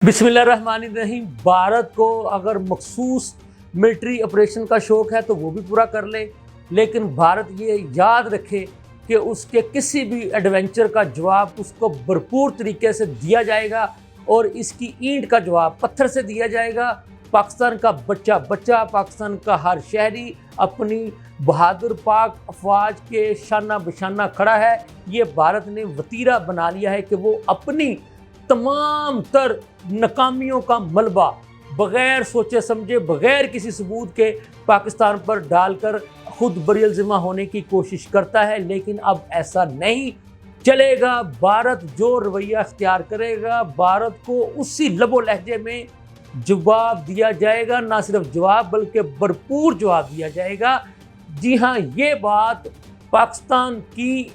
बिस्मिल्लाहिर्रहमानिर्रहीम। भारत को अगर मखसूस मिलिट्री ऑपरेशन का शौक़ है तो वो भी पूरा कर ले, लेकिन भारत ये याद रखे कि उसके किसी भी एडवेंचर का जवाब उसको भरपूर तरीके से दिया जाएगा और इसकी ईंट का जवाब पत्थर से दिया जाएगा। पाकिस्तान का बच्चा बच्चा, पाकिस्तान का हर शहरी अपनी बहादुर पाक अफवाज के शाना बशाना खड़ा है। ये भारत ने वतीरा बना लिया है कि वो अपनी तमाम तर नाकामियों का मलबा बग़ैर सोचे समझे, बग़ैर किसी सबूत के पाकिस्तान पर डालकर खुद बरियल ज़िम्मा होने की कोशिश करता है। लेकिन अब ऐसा नहीं चलेगा। भारत जो रवैया अख्तियार करेगा, भारत को उसी लबो लहजे में जवाब दिया जाएगा। ना सिर्फ जवाब बल्कि भरपूर जवाब दिया जाएगा। जी हाँ, ये बात पाकिस्तान की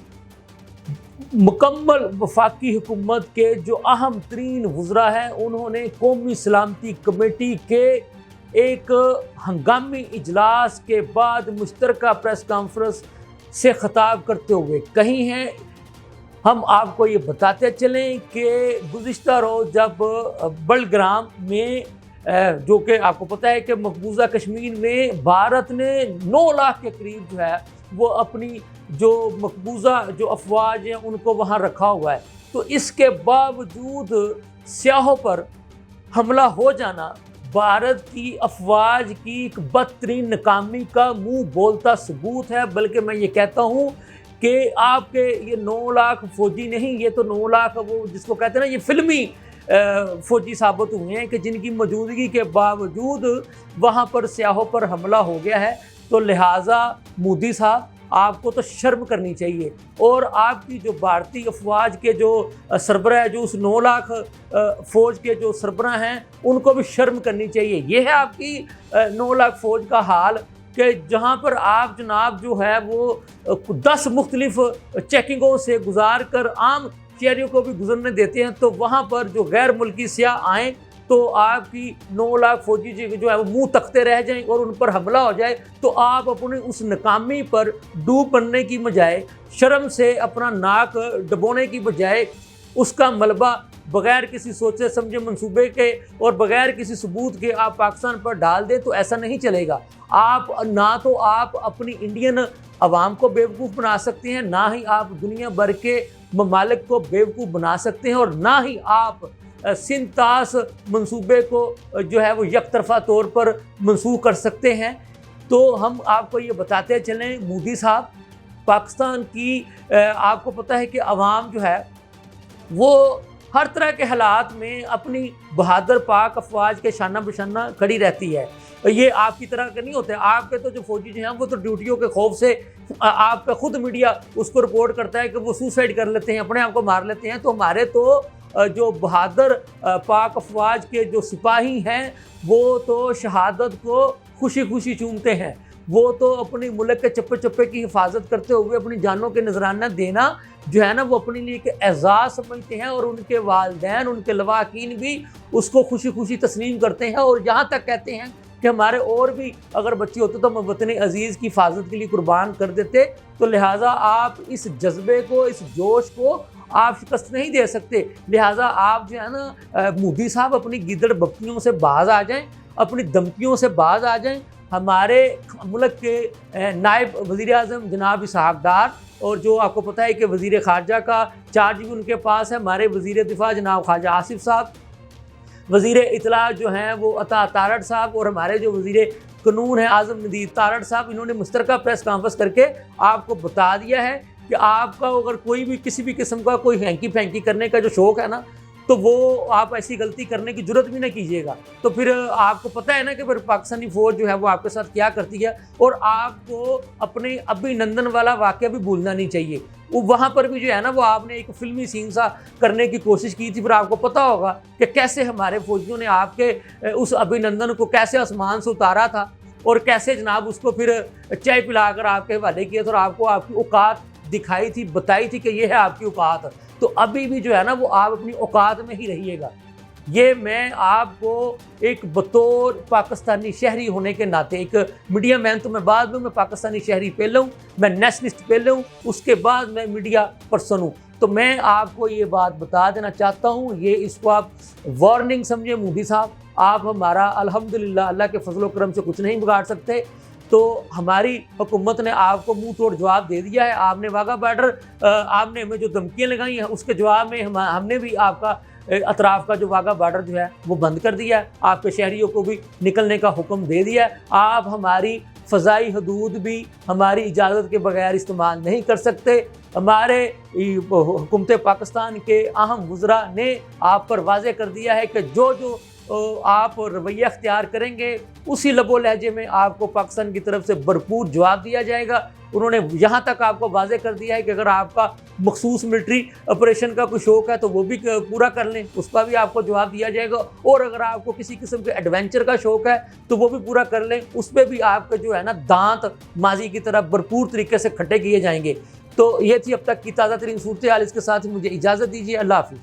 मुकम्मल वफाकी हुकूमत के जो अहम तरीन वज़रा हैं, उन्होंने कौमी सलामती कमेटी के एक हंगामी इजलास के बाद मुश्तरका प्रेस कॉन्फ्रेंस से ख़िताब करते हुए कही हैं। हम आपको ये बताते चलें कि गुज़िश्ता रोज़ जब बड़ग्राम में जो कि आपको पता है कि मकबूजा कश्मीर में भारत ने 9 लाख के करीब जो है वो अपनी जो मकबूजा जो अफवाज हैं उनको वहाँ रखा हुआ है, तो इसके बावजूद सियाहों पर हमला हो जाना भारत की अफवाज की एक बदतरीन नाकामी का मुंह बोलता सबूत है। बल्कि मैं ये कहता हूँ कि आपके ये 9 लाख फौजी नहीं, ये तो 9 लाख वो जिसको कहते हैं ना, ये फिल्मी फौजी साबित हुए हैं कि जिनकी मौजूदगी के बावजूद वहाँ पर सियाहों पर हमला हो गया है। तो लिहाजा मोदी साहब, आपको तो शर्म करनी चाहिए और आपकी जो भारतीय अफवाज के जो सरबराह है, जो उस 9 लाख फ़ौज के जो सरबराह हैं, उनको भी शर्म करनी चाहिए। ये है आपकी 9 लाख फ़ौज का हाल कि जहाँ पर आप जनाब जो है वो 10 मुख्तलिफ चेकिंगों से गुजार कर आम शहरियों को भी गुजरने देते हैं, तो वहाँ पर जो गैर मुल्की सियाह आएँ तो आपकी 9 लाख फौजी जो है वो मुंह तकते रह जाएं और उन पर हमला हो जाए, तो आप अपने उस नाकामी पर डूब बनने की बजाय, शर्म से अपना नाक डबोने की बजाय उसका मलबा बग़ैर किसी सोचे समझे मंसूबे के और बग़ैर किसी सबूत के आप पाकिस्तान पर डाल दें, तो ऐसा नहीं चलेगा। आप ना तो आप अपनी इंडियन अवाम को बेवकूफ़ बना सकते हैं, ना ही आप दुनिया भर के ममालिक को बेवकूफ़ बना सकते हैं, और ना ही आप सिंतास मंसूबे को जो है वो यकतरफा तौर पर मंसूख कर सकते हैं। तो हम आपको ये बताते चलें मोदी साहब, पाकिस्तान की आपको पता है कि अवाम जो है वो हर तरह के हालात में अपनी बहादुर पाक अफवाज के शाना बशाना खड़ी रहती है। ये आपकी तरह के नहीं होते। आपके तो जो फौजी जो हैं वो तो ड्यूटियों के खौफ से आपका खुद मीडिया उसको रिपोर्ट करता है कि वो सुसाइड कर लेते हैं, अपने आप को मार लेते हैं। तो हमारे तो जो बहादुर पाक अफवाज के जो सिपाही हैं वो तो शहादत को खुशी खुशी चूमते हैं। वो तो अपनी मुल्क के चप्पे चप्पे की हिफाजत करते हुए अपनी जानों के नजराना देना जो है ना वो अपने लिए एक एजाज़ समझते हैं, और उनके वालिदैन, उनके लवाकीन भी उसको खुशी खुशी तस्लीम करते हैं। और यहाँ तक कहते हैं कि हमारे और भी अगर बच्चे होते तो हम वतन अजीज़ की हिफाजत के लिए कुर्बान कर देते। तो लिहाजा आप इस जज्बे को, इस जोश को आप शिकस्त नहीं दे सकते। लिहाजा आप जो है ना मोदी साहब अपनी गिदड़ बप्तियों से बाज आ जाएं, अपनी धमकियों से बाज आ जाएं। हमारे मुल्क के नायब वज़ीर आज़म जनाब इसहाक़ डार, और जो आपको पता है कि वज़ीर ख़ारजा का चार्ज भी उनके पास है, हमारे वज़ीर दिफ़ा जनाब ख्वाजा आसिफ साहब, वज़ीर इत्तला जो हैं वो अता तारड़ साहब, और हमारे जो वज़ीर कानून हैं आज़म नदीर तारड़ साहब, इन्होंने मुश्तरका प्रेस कॉन्फ्रेंस करके आपको बता दिया है कि आपका अगर कोई भी किसी भी किस्म का कोई हैंकी फैंकी करने का जो शौक़ है ना, तो वो आप ऐसी गलती करने की जुर्रत भी ना कीजिएगा। तो फिर आपको पता है ना कि फिर पाकिस्तानी फ़ौज जो है वो आपके साथ क्या करती है। और आपको अपने अभिनंदन वाला वाक़या भी भूलना नहीं चाहिए। वो वहाँ पर भी जो है ना वो आपने एक फ़िल्मी सीन सा करने की कोशिश की थी। फिर आपको पता होगा कि कैसे हमारे फ़ौजियों ने आपके उस अभिनंदन को कैसे आसमान से उतारा था और कैसे जनाब उसको फिर चाय पिलाकर आपके हवाले किया था और आपको आपकी औकात दिखाई थी, बताई थी कि ये है आपकी औकात। तो अभी भी जो है ना वो आप अपनी औकात में ही रहिएगा। ये मैं आपको एक बतौर पाकिस्तानी शहरी होने के नाते, एक मीडिया मैन तो मैं बाद में, मैं पाकिस्तानी शहरी पहले हूँ, मैं नेशनलिस्ट पहले हूँ, उसके बाद मैं मीडिया पर्सन हूँ। तो तो मैं आपको ये बात बता देना चाहता हूँ, ये इसको आप वार्निंग समझे मोदी साहब, आप हमारा अल्हम्दुलिल्लाह अल्लाह के फजल करम से कुछ नहीं बिगाड़ सकते। तो हमारी हुकूमत ने आपको मुंह तोड़ जवाब दे दिया है। आपने वाघा बॉर्डर आपने हमें जो धमकियाँ लगाई हैं उसके जवाब में हमने भी आपका अतराफ़ का जो वाघा बॉर्डर जो है वो बंद कर दिया है, आपके शहरियों को भी निकलने का हुक्म दे दिया है। आप हमारी फ़ज़ाई हदूद भी हमारी इजाज़त के बगैर इस्तेमाल नहीं कर सकते। हमारे हुकूमत पाकिस्तान के अहम वज़रा ने आप पर वाज़े कर दिया है कि जो जो आप रवैया अख्तियार करेंगे उसी लबो लहजे में आपको पाकिस्तान की तरफ से भरपूर जवाब दिया जाएगा। उन्होंने यहाँ तक आपको वाज़े कर दिया है कि अगर आपका मखसूस मिलिट्री ऑपरेशन का कोई शौक़ है तो वो भी पूरा कर लें, उसका भी आपको जवाब दिया जाएगा। और अगर आपको किसी किस्म के एडवेंचर का शौक़ है तो वो भी पूरा कर लें, उस पर भी आपका जो है ना दांत माजी की तरफ भरपूर तरीके से खट्टे किए जाएंगे। तो ये थी अब तक की ताज़ा तरीन सूरत हाल। इसके साथ ही मुझे इजाज़त दीजिए। अल्लाह हाफ़िज़।